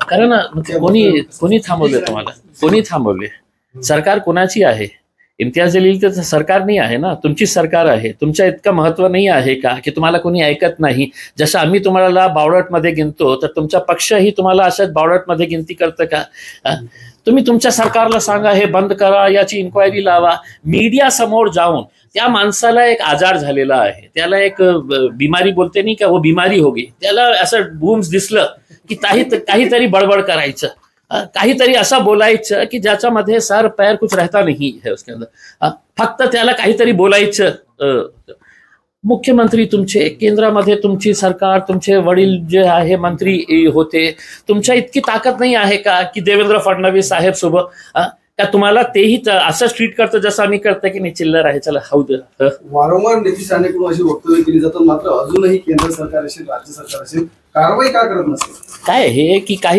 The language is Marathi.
कारण कोणी कोणी थांबवले तुम्हाला? कोणी थांबवले? सरकार कोणाची आहे? इम्तियाज जलीलचं सरकार नाही आहे ना, तुमची सरकार आहे. तुमच्या इतकं महत्व नाही आहे का की तुम्हाला कोणी ऐकत नाही? जसं आम्ही तुम्हाला बावळटमध्ये गिनतो तर तुमचा पक्षही तुम्हाला अशाच बावळटमध्ये गिनती करतं का? तुम्ही तुमच्या सरकारला सांगा हे बंद करा, याची इन्क्वायरी लावा. मीडिया समोर जाऊन त्या माणसाला एक आजार झालेला आहे, त्याला एक बिमारी बोलते नाही का, वो बिमारी होगी. त्याला असं बूम्स दिसलं की काहीतरी बडबड करायचं, काहीतरी असं बोलायचं की ज्याच्यामध्ये सर पैर कुछ रहता नहीं है उसके अंदर. फक्त त्याला काहीतरी बोलायचं. मुख्यमंत्री तुमचे, केंद्रामध्ये तुमची सरकार, तुमचे वडील जे आहे मंत्री होते, तुमच्या इतकी ताकद नाही आहे का की देवेंद्र फडणवीस साहेब सोबत का तुम्हाला तेही असंच ट्रीट करतं जसं आम्ही करतं की नाही चिल्लर आहे चला हाऊ दे. वारंवार नितीश राणेकडून अशी वक्तव्य केली जातात, मात्र अजूनही केंद्र सरकार असेल राज्य सरकार असेल कारवाई का करत नसेल? काय हे की काही